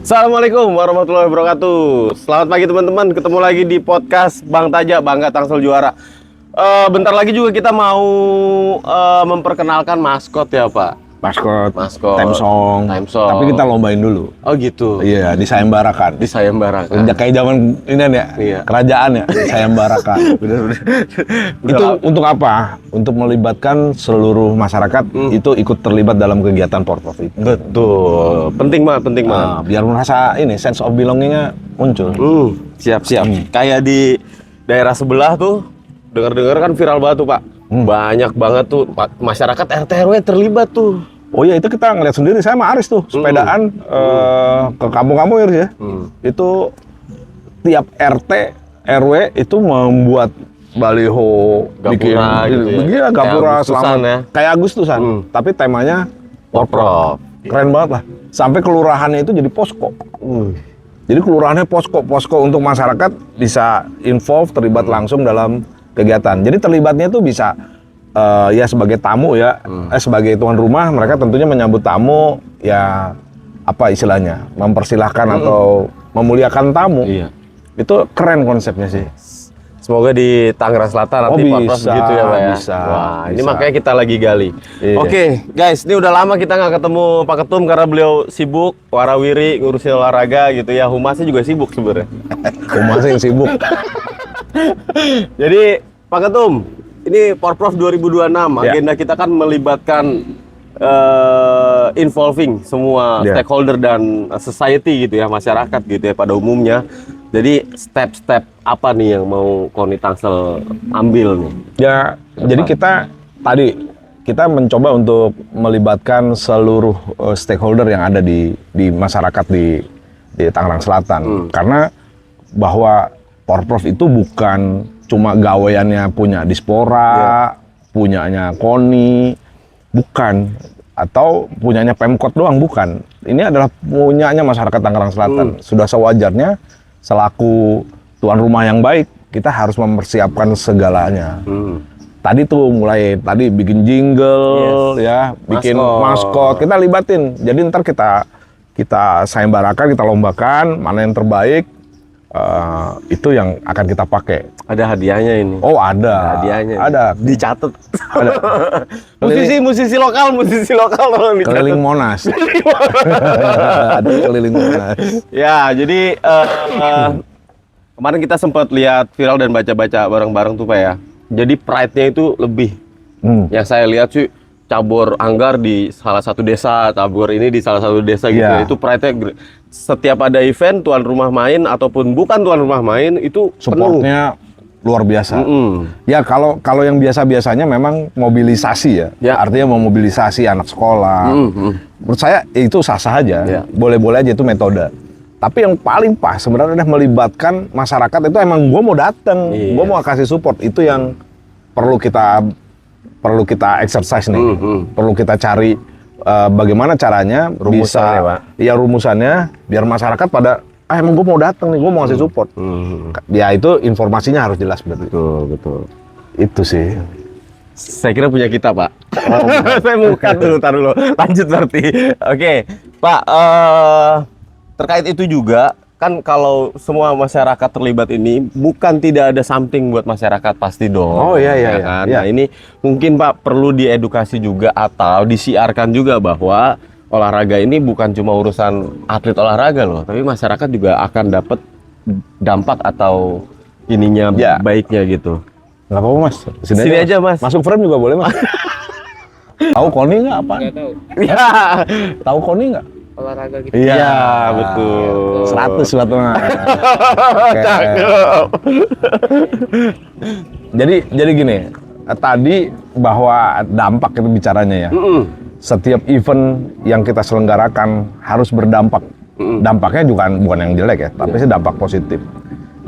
Assalamualaikum warahmatullahi wabarakatuh. Selamat pagi teman-teman. Ketemu lagi di podcast Bang Taja, Bangga Tangsel Juara. Bentar lagi juga kita mau memperkenalkan maskot ya Pak. Maskot. Time song. Tapi kita lombain dulu. Oh gitu. Iya, disayembarakan. Kayak zaman ini ya, iya. Kerajaan ya, disayembarakan. Bener-bener. Itu untuk apa? Untuk melibatkan seluruh masyarakat itu ikut terlibat dalam kegiatan Porprov itu. Betul. Penting banget. Biar merasa ini sense of belonging-nya muncul. Siap. Kayak di daerah sebelah tuh, dengar-dengar kan viral banget tuh Pak. Banyak banget tuh masyarakat RT RW terlibat tuh. Oh iya, itu kita ngeliat sendiri. Saya sama Aris tuh sepedaan ke kampung-kampung ya. Itu tiap RT RW itu membuat baliho, Gapura bikin gitu ya. begini gapura selamat ya. kayak Agustusan. Tapi temanya Porprov. keren banget lah. Sampai kelurahannya itu jadi posko. Jadi kelurahannya posko untuk masyarakat bisa involve, terlibat langsung dalam kegiatan. Jadi terlibatnya itu bisa ya sebagai tamu ya, sebagai tuan rumah mereka tentunya menyambut tamu ya, apa istilahnya, mempersilahkan atau memuliakan tamu. Iya. Itu keren konsepnya sih. Semoga di Tangerang Selatan nanti Porprov gitu ya Pak ya. Bisa. Wah, ini makanya kita lagi gali. Iya. Oke, guys, ini udah lama kita nggak ketemu Pak Ketum karena beliau sibuk, warawiri ngurusin olahraga gitu ya. Humasnya juga sibuk sebenarnya. Humasnya yang sibuk. Jadi Pak Ketum, ini Porprov 2026, agenda kita kan melibatkan involving semua stakeholder dan society gitu ya, masyarakat gitu ya pada umumnya. Jadi step-step apa nih yang mau KONI Tangsel ambil nih? Ya, jadi kita mencoba untuk melibatkan seluruh stakeholder yang ada di masyarakat di Tangerang Selatan. Karena bahwa Porprov itu bukan cuma gaweannya punya Dispora, punyanya KONI, bukan, atau punyanya Pemkot doang, bukan. Ini adalah punyanya masyarakat Tangerang Selatan. Sudah sewajarnya selaku tuan rumah yang baik, kita harus mempersiapkan segalanya. Tadi bikin jingle, ya, bikin maskot, kita libatin. Jadi ntar kita sayembarakan, kita lombakan, mana yang terbaik, itu yang akan kita pakai. Ada hadiahnya ini. Oh ada. Hadiahnya. Ada. Dicatat. Ada. musisi lokal tolong dicatat. Keliling Monas. Ada keliling Monas. Ya, jadi kemarin kita sempat lihat viral dan baca-baca bareng-bareng tuh Pak ya. Jadi pride-nya itu lebih. Yang saya lihat sih cabur anggar di salah satu desa, cabur ini di salah satu desa gitu. Itu pride-nya setiap ada event tuan rumah main ataupun bukan tuan rumah main itu supportnya luar biasa. Ya kalau yang biasa-biasanya memang mobilisasi ya. Artinya memobilisasi anak sekolah. Menurut saya itu sah-sah aja. Boleh-boleh aja itu metode. Tapi yang paling pas sebenarnya adalah melibatkan masyarakat. Itu emang gue mau datang, gue mau kasih support. Itu yang perlu kita exercise nih. Perlu kita cari bagaimana caranya rumusannya biar masyarakat pada emang gue mau datang nih, gue mau ngasih support. Ya itu informasinya harus jelas berarti. Betul. Itu sih. Saya kira punya kita Pak. Saya mau cut dulu, tar dulu. Lanjut berarti. Oke, Pak. Terkait itu juga kan kalau semua masyarakat terlibat ini bukan tidak ada something buat masyarakat pasti dong. Oh iya. Kan? Nah ini mungkin Pak perlu diedukasi juga atau disiarkan juga bahwa olahraga ini bukan cuma urusan atlet olahraga loh, tapi masyarakat juga akan dapat dampak atau ininya baiknya gitu. Nggak apa-apa Mas. Sini aja Mas. Masuk frame juga boleh Mas. Tahu KONI nggak apa? Nggak tahu. Ya. Tahu KONI nggak? Olahraga gitu. Iya, betul. 100 batu Mas. Cakep. Jadi gini, tadi bahwa dampak itu bicaranya ya. Setiap event yang kita selenggarakan harus berdampak. Dampaknya juga bukan yang jelek ya, tapi sih dampak positif.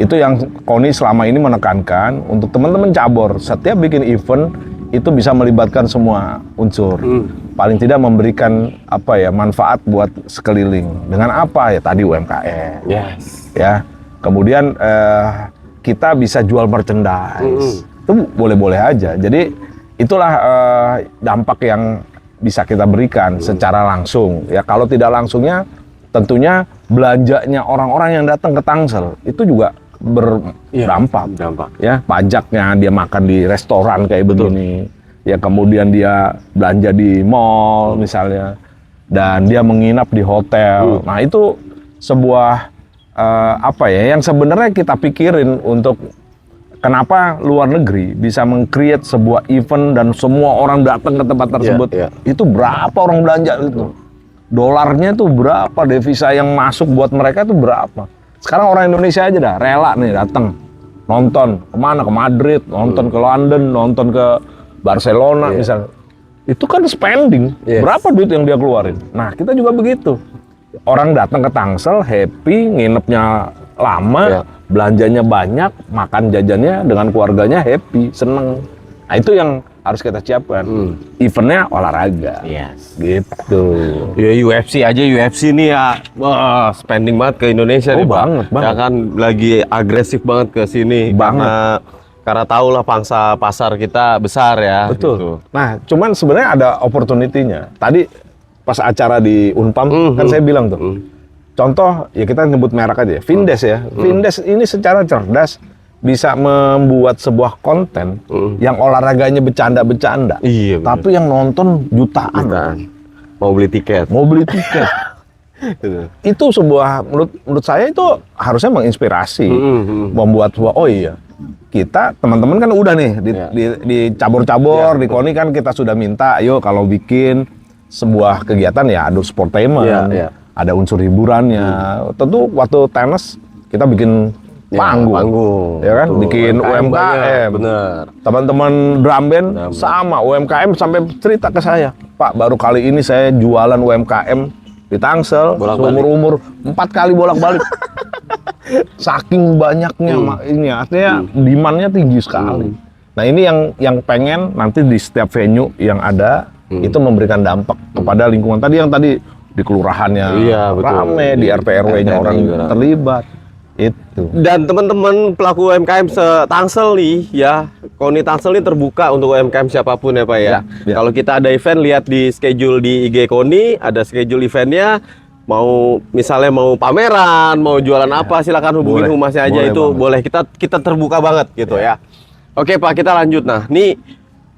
Itu yang KONI selama ini menekankan untuk teman-teman cabur. Setiap bikin event itu bisa melibatkan semua unsur. Paling tidak memberikan manfaat buat sekeliling. Dengan apa ya? Tadi UMKM. Ya. Kemudian kita bisa jual merchandise. Itu boleh-boleh aja. Jadi itulah dampak yang bisa kita berikan secara langsung. Ya kalau tidak langsungnya tentunya belanjanya orang-orang yang datang ke Tangsel itu juga berdampak. Ya, pajaknya dia makan di restoran kayak begini. Ya, kemudian dia belanja di mall misalnya, dan dia menginap di hotel. Nah, itu sebuah apa ya, yang sebenarnya kita pikirin untuk kenapa luar negeri bisa meng-create sebuah event dan semua orang datang ke tempat tersebut. Itu berapa orang belanja itu? Dolarnya itu berapa? Devisa yang masuk buat mereka itu berapa? Sekarang orang Indonesia aja dah rela nih datang nonton kemana, ke Madrid, nonton ke London, nonton ke Barcelona misalnya. Itu kan spending. Berapa duit yang dia keluarin? Nah, kita juga begitu. Orang datang ke Tangsel happy, nginepnya lama, belanjanya banyak, makan jajannya dengan keluarganya happy, seneng. Nah, itu yang harus kita siapkan. Eventnya olahraga. Gitu. Ya, UFC nih ya, wah, spending banget ke Indonesia nih, Pak. Banget. Ya kan lagi agresif banget ke sini karena tahu lah pangsa pasar kita besar ya. Betul. Gitu. Nah, cuman sebenarnya ada opportunity-nya. Tadi pas acara di Unpam kan saya bilang tuh. Contoh ya, kita nyebut merek aja, Vindes ya. Vindes ini secara cerdas bisa membuat sebuah konten yang olahraganya bercanda-bercanda. Iya, bener. Tapi yang nonton jutaan. Mau beli tiket. Itu sebuah, menurut saya itu harusnya menginspirasi, membuat sebuah, oh iya, kita teman-teman kan udah nih di cabur-cabur di KONI kan kita sudah minta, ayo kalau bikin sebuah kegiatan ya ada sportainment, ada unsur hiburannya. Tentu waktu tenis kita bikin panggung, ya kan, bikin UMKM. Bener. Teman-teman drum band sama UMKM sampai cerita ke saya, Pak, baru kali ini saya jualan UMKM di Tangsel, seumur-umur 4 kali bolak-balik. Saking banyaknya ini, artinya demand-nya tinggi sekali. Nah, ini yang pengen nanti di setiap venue yang ada itu memberikan dampak kepada lingkungan tadi yang tadi di kelurahannya rame, di RT RW-nya orang terlibat. Itu. Dan teman-teman pelaku UMKM se-Tangsel nih ya, KONI Tangsel ini terbuka untuk UMKM siapapun ya Pak ya. Kalau kita ada event, lihat di schedule di IG KONI, ada schedule eventnya. Mau misalnya mau pameran, mau jualan apa, silakan hubungin humasnya aja, itu boleh. Kita terbuka banget gitu ya. Oke Pak, kita lanjut. Nah, nih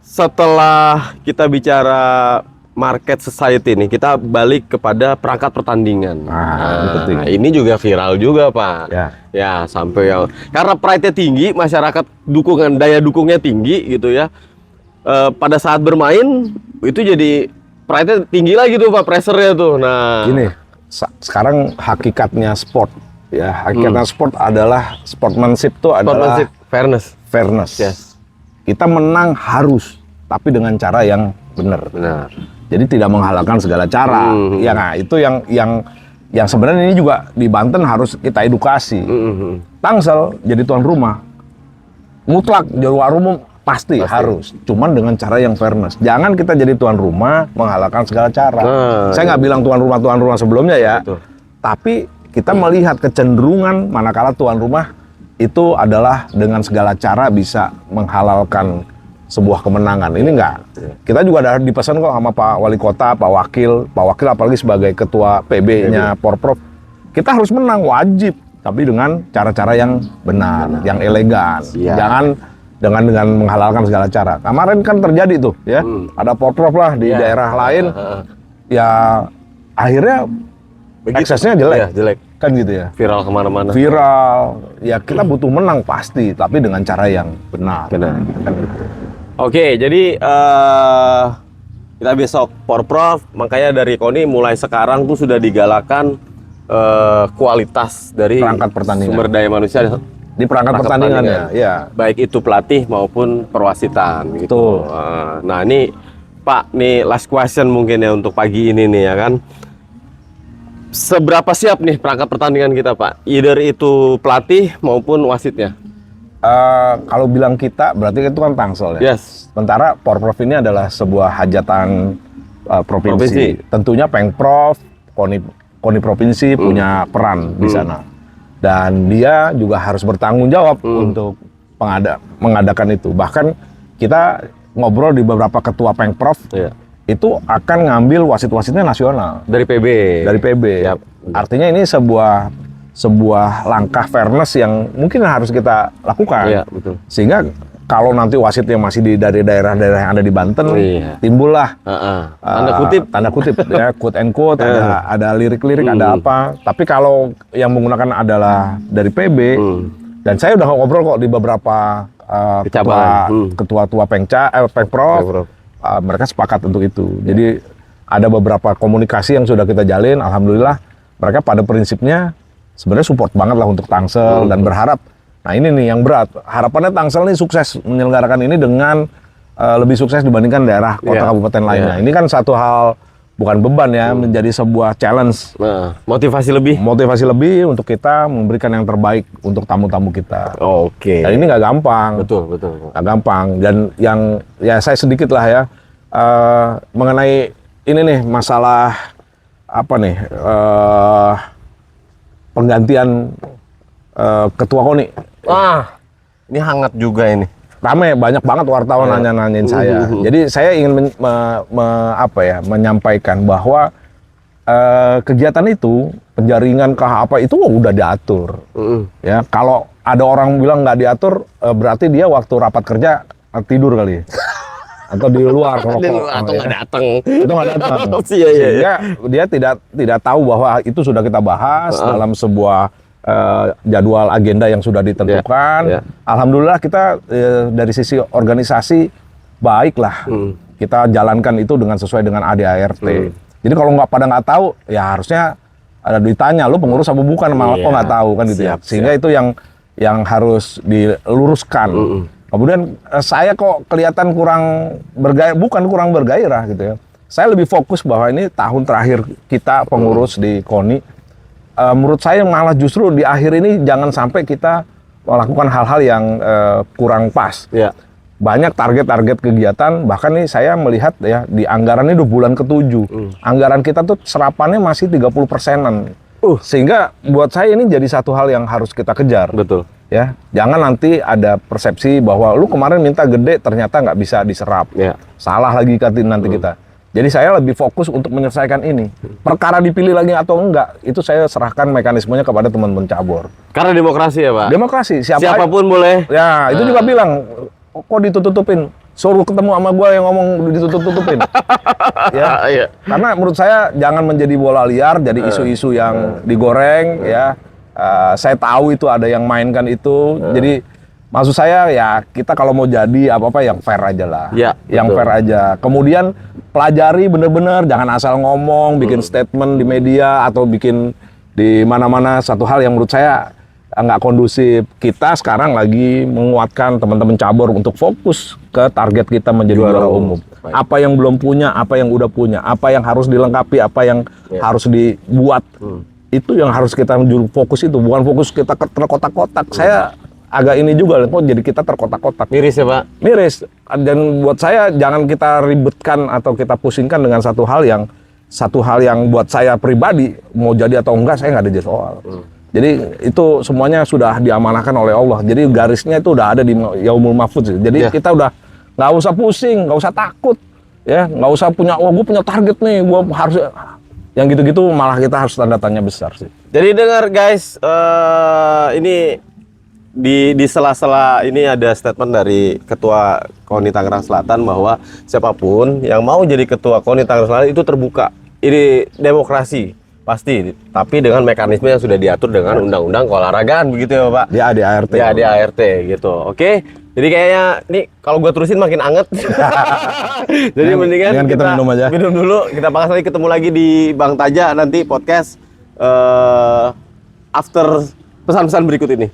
setelah kita bicara market society nih, kita balik kepada perangkat pertandingan. Ini juga viral juga Pak. Ya, sampai yang karena pride-nya tinggi, masyarakat daya dukungnya tinggi gitu ya. Pada saat bermain itu jadi pride-nya tinggi lagi tuh Pak, pressure-nya tuh. Nah, gini, sekarang hakikatnya sport ya, hakikatnya sport adalah sportsmanship tuh adalah fairness. Yes. Kita menang harus, tapi dengan cara yang benar. Jadi tidak menghalalkan segala cara. Ya, nah itu yang sebenarnya ini juga di Banten harus kita edukasi. Tangsel jadi tuan rumah, mutlak juara umum pasti harus. Cuman dengan cara yang fairness. Jangan kita jadi tuan rumah menghalalkan segala cara. Saya nggak bilang tuan rumah sebelumnya ya. Tapi kita melihat kecenderungan manakala tuan rumah itu adalah dengan segala cara bisa menghalalkan sebuah kemenangan. Ini enggak. Kita juga ada dipesan kok sama Pak Wali Kota, Pak Wakil apalagi sebagai Ketua PB-nya Porprov. Kita harus menang, wajib. Tapi dengan cara-cara yang benar, yang elegan. Jangan dengan menghalalkan segala cara. Kemarin kan terjadi tuh ya. Ada Porprov lah di daerah lain. Ya akhirnya eksesnya jelek. Kan gitu ya. Viral kemana-mana. Ya kita butuh menang pasti, tapi dengan cara yang benar. Kan gitu. Oke, jadi kita besok Porprov, makanya dari KONI mulai sekarang tuh sudah digalakan kualitas dari perangkat pertandingan, sumber daya manusia di perangkat pertandingannya, ya. Baik itu pelatih maupun perwasitan gitu. Nah, ini Pak, nih last question mungkin ya untuk pagi ini nih ya kan. Seberapa siap nih perangkat pertandingan kita Pak? Either itu pelatih maupun wasitnya? Kalau bilang kita, berarti itu kan Tangsel ya. Sementara Porprov ini adalah sebuah hajatan provinsi. Tentunya Pengprov, KONI provinsi punya peran di sana. Dan dia juga harus bertanggung jawab untuk mengadakan itu. Bahkan kita ngobrol di beberapa ketua Pengprov, itu akan ngambil wasit-wasitnya nasional Dari PB. dari PB. Yap. Artinya ini sebuah langkah fairness yang mungkin harus kita lakukan. Iya, betul. Sehingga kalau nanti wasitnya masih dari daerah-daerah yang ada di Banten, Iya. timbullah Tanda kutip. ya, quote and quote, ada lirik-lirik, ada apa. Tapi kalau yang menggunakan adalah dari PB, dan saya udah ngobrol kok di beberapa ketua-ketua Pengprov, mereka sepakat untuk itu. Jadi ada beberapa komunikasi yang sudah kita jalin, alhamdulillah mereka pada prinsipnya sebenarnya support banget lah untuk Tangsel dan berharap. Nah ini nih yang berat. Harapannya Tangsel ini sukses menyelenggarakan ini dengan lebih sukses dibandingkan daerah kota kabupaten lainnya. Ini kan satu hal, bukan beban ya, menjadi sebuah challenge. Motivasi lebih. Motivasi lebih untuk kita memberikan yang terbaik untuk tamu-tamu kita. Oke. Dan ini nggak gampang. Betul. Nggak gampang. Dan yang ya saya sedikit lah ya mengenai ini nih masalah apa nih penggantian ketua KONI. Ini hangat juga ini. Rame, banyak banget wartawan nanya-nanyain saya. Jadi saya ingin menyampaikan bahwa kegiatan itu, penjaringan kah apa itu udah diatur. Ya, kalau ada orang bilang nggak diatur, berarti dia waktu rapat kerja tidur kali. Atau di luar Atau nggak datang. Itu nggak datang. Iya. Sehingga dia tidak tahu bahwa itu sudah kita bahas dalam sebuah jadwal agenda yang sudah ditentukan. Alhamdulillah kita dari sisi organisasi baiklah. Kita jalankan itu sesuai dengan ADART. Jadi kalau pada nggak tahu, ya harusnya ada ditanya, lu pengurus apa bukan, malah kok nggak tahu kan gitu ya. Sehingga itu yang harus diluruskan. Kemudian saya kok kelihatan bukan kurang bergairah gitu ya. Saya lebih fokus bahwa ini tahun terakhir kita pengurus di KONI. Menurut saya malah justru di akhir ini jangan sampai kita melakukan hal-hal yang kurang pas. Banyak target-target kegiatan, bahkan nih saya melihat ya di anggaran ini udah bulan ke-7. Anggaran kita tuh serapannya masih 30%-an. Sehingga buat saya ini jadi satu hal yang harus kita kejar. Betul. Ya, jangan nanti ada persepsi bahwa lu kemarin minta gede ternyata nggak bisa diserap. Salah lagi nanti kita. Jadi saya lebih fokus untuk menyelesaikan ini. Perkara dipilih lagi atau enggak, itu saya serahkan mekanismenya kepada teman-teman cabur. Karena demokrasi ya Pak? Demokrasi, siapapun boleh. Ya, itu juga bilang, kok ditutup-tutupin? Suruh ketemu sama gua yang ngomong ditutup-tutupin. Ya, karena menurut saya jangan menjadi bola liar, jadi isu-isu yang digoreng, ya. Saya tahu itu ada yang mainkan itu, jadi maksud saya ya kita kalau mau jadi apa-apa yang fair aja lah, yang fair aja. Kemudian pelajari bener-bener, jangan asal ngomong, bikin statement di media atau bikin di mana-mana satu hal yang menurut saya nggak kondusif. Kita sekarang lagi menguatkan teman-teman cabur untuk fokus ke target kita menjadi juara umum. Apa yang belum punya, apa yang udah punya, apa yang harus dilengkapi, apa yang harus dibuat. Itu yang harus kita fokus itu, bukan fokus kita terkotak-kotak. Saya agak ini juga, kok jadi kita terkotak-kotak. Miris ya Pak? Miris. Dan buat saya jangan kita ribetkan atau kita pusingkan dengan satu hal yang buat saya pribadi mau jadi atau enggak saya nggak ada soal. Jadi itu semuanya sudah diamanahkan oleh Allah. Jadi garisnya itu udah ada di Yaumul Mahfudz. Jadi kita udah nggak usah pusing, nggak usah takut, ya nggak usah punya, gue punya target nih, gue harus. Yang gitu-gitu malah kita harus tanda tanya besar sih. Jadi dengar guys, ini di sela-sela ini ada statement dari Ketua KONI Tangerang Selatan bahwa siapapun yang mau jadi Ketua KONI Tangerang Selatan itu terbuka. Ini demokrasi pasti, tapi dengan mekanisme yang sudah diatur dengan undang-undang keolahragaan begitu ya Pak? Di ADART. Ya di ART gitu. Oke. Jadi kayaknya nih kalau gua terusin makin anget. Jadi mendingan kita minum aja. Minum dulu. Kita bahas lagi, ketemu lagi di Bang Taja nanti podcast after pesan-pesan berikut ini.